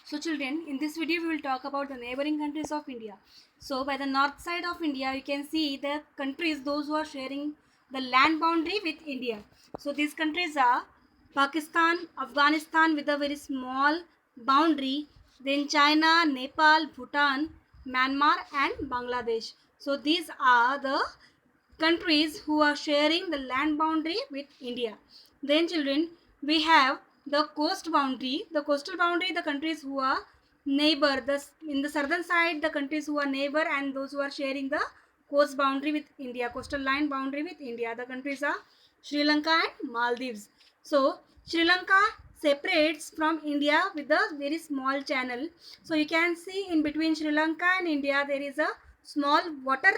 So children, in this video we will talk about the neighboring countries of India. So by the north side of India, you can see the countries, those who are sharing the land boundary with India. So these countries are Pakistan, Afghanistan with a very small boundary, then China, Nepal, Bhutan, Myanmar and Bangladesh. So these are the countries who are sharing the land boundary with India. Then children, we have the coast boundary. The coastal boundary, the countries who are neighbor. In the southern side, the countries who are neighbor and those who are sharing the coast boundary with India, coastal line boundary with India. The countries are Sri Lanka and Maldives. So Sri Lanka separates from India with a very small channel. So you can see in between Sri Lanka and India there is a small water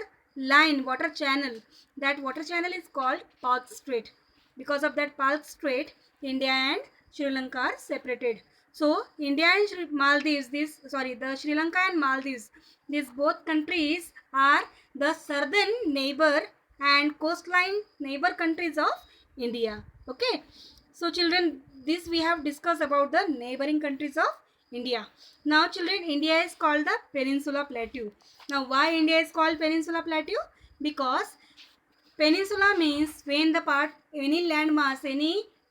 channel. That water channel is called Palk Strait. Because of that Palk Strait, India and Sri Lanka are separated. So India and the Sri Lanka and Maldives, these both countries are the southern neighbor and coastline neighbor countries of India. Okay. So children, this we have discussed about the neighboring countries of India. Now children, India is called the Peninsula Plateau. Now why India is called Peninsula Plateau? Because peninsula means when the part, any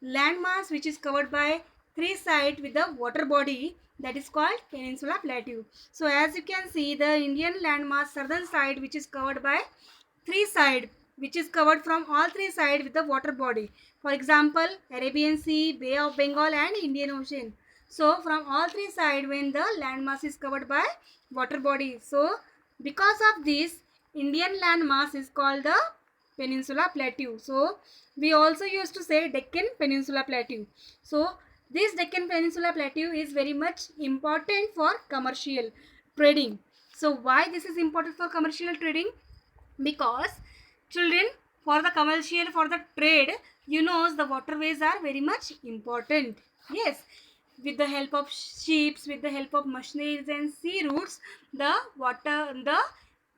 landmass which is covered by three sides with the water body, that is called Peninsula Plateau. So as you can see, the Indian landmass southern side which is covered by three side, which is covered from all three sides with the water body. For example, Arabian Sea, Bay of Bengal and Indian Ocean. So from all three sides when the landmass is covered by water body. So because of this, Indian landmass is called the Peninsula Plateau. So we also used to say Deccan Peninsula Plateau. So this Deccan Peninsula Plateau is very much important for commercial trading. So why this is important for commercial trading? Because children, for the commercial, for the trade, the waterways are very much important. Yes, with the help of ships, with the help of machineries and sea routes, the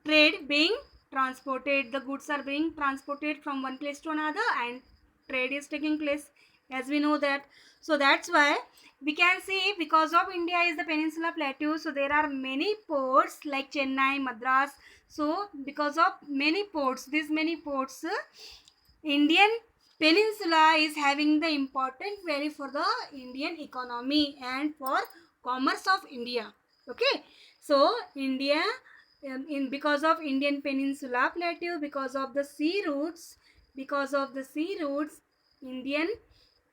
trade being transported, the goods are being transported from one place to another and trade is taking place, as we know that. So that's why we can see, because of India is the Peninsula Plateau, so there are many ports like Chennai, Madras. So because of many ports, these many ports, Indian Peninsula is having the important value for the Indian economy and for commerce of India. Okay, so India, in because of Indian Peninsula Plateau, because of the sea routes, Indian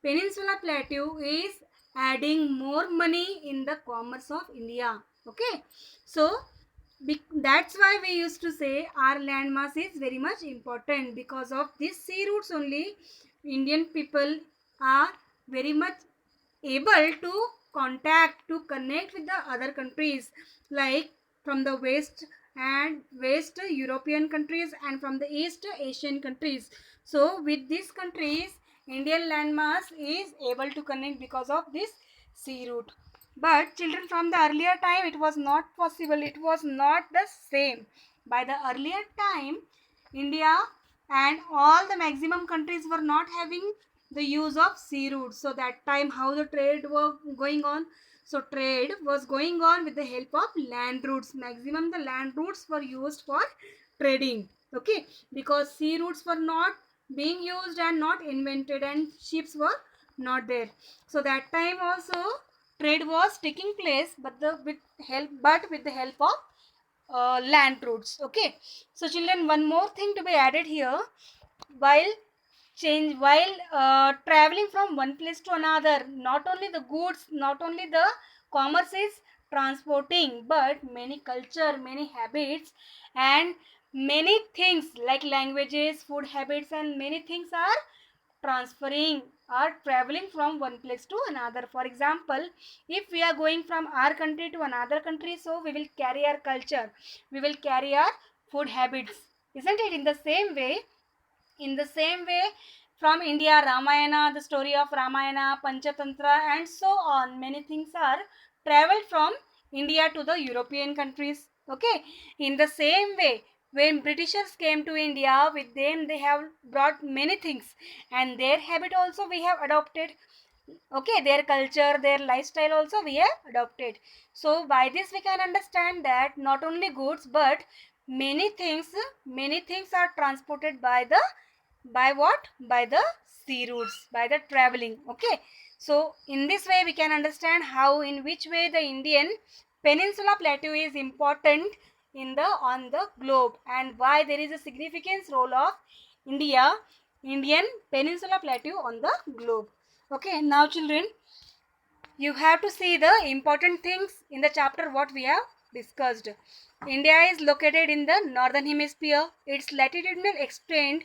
Peninsula Plateau is adding more money in the commerce of India. Okay, so that's why we used to say our landmass is very much important. Because of these sea routes only, Indian people are very much able to to connect with the other countries, like from the west European countries and from the east Asian countries. So with these countries, Indian landmass is able to connect because of this sea route. But children, from the earlier time it was not possible, it was not the same. By the earlier time, India and all the maximum countries were not having the use of sea routes. So that time how the trade was going on? So trade was going on with the help of land routes. Maximum the land routes were used for trading. Okay, because sea routes were not being used and not invented and ships were not there. So that time also trade was taking place, but with the help of land routes. Okay, so children, one more thing to be added here. While traveling from one place to another, not only the goods, not only the commerce is transporting, but many culture, many habits and many things like languages, food habits and many things are transferring or traveling from one place to another. For example, if we are going from our country to another country, so we will carry our culture, we will carry our food habits, isn't it? In the same way, from India, Ramayana, the story of Ramayana, Panchatantra and so on, many things are traveled from India to the European countries. Okay, in the same way, when Britishers came to India, with them they have brought many things and their habit also we have adopted. Okay, their culture, their lifestyle also we have adopted. So by this we can understand that not only goods but many things are transported by the, by what, by the sea routes, by the traveling. Okay, so in this way we can understand how, in which way the Indian peninsula plateau is important in the, on the globe, and why there is a significant role of Indian peninsula plateau on the globe. Okay, now children, you have to see the important things in the chapter what we have discussed. India is located in the northern hemisphere. Its latitudinal extent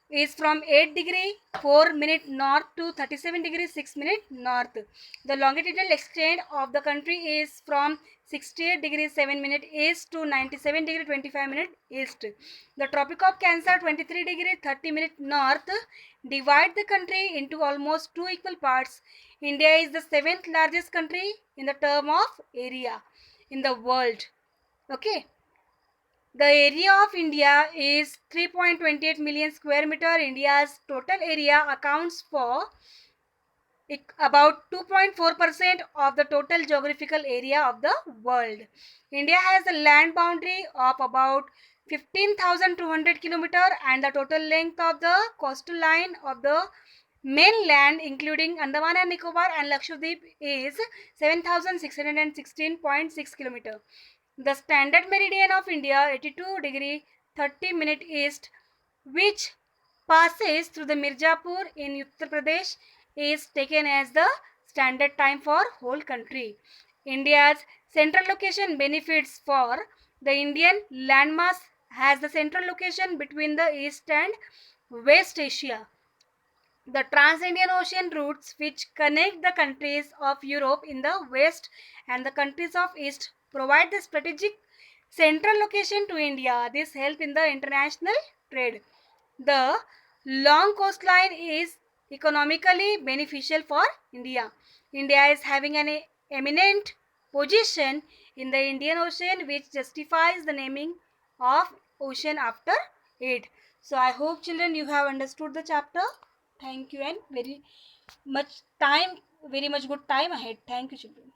is from 8 degree 4 minute north to 37 degree 6 minute north. The longitudinal extent of the country is from 68 degree 7 minute east to 97 degree 25 minute east. The Tropic of Cancer 23 degree 30 minute north divide the country into almost two equal parts. India is the seventh largest country in the term of area in the world. Okay. The area of India is 3.28 million square meter. India's total area accounts for about 2.4% of the total geographical area of the world. India has a land boundary of about 15,200 kilometer, and the total length of the coastal line of the mainland including Andaman and Nicobar and Lakshadweep is 7,616.6 kilometer. The standard meridian of India 82 degree 30 minute east, which passes through the Mirzapur in Uttar Pradesh, is taken as the standard time for whole country. India's central location benefits for the Indian landmass has the central location between the East and West Asia. The Trans-Indian Ocean routes which connect the countries of Europe in the west and the countries of east provide the strategic central location to India. This helps in the international trade. The long coastline is economically beneficial for India. India is having an eminent position in the Indian Ocean, which justifies the naming of ocean after it. So I hope children you have understood the chapter. Thank you, and very much good time ahead. Thank you children.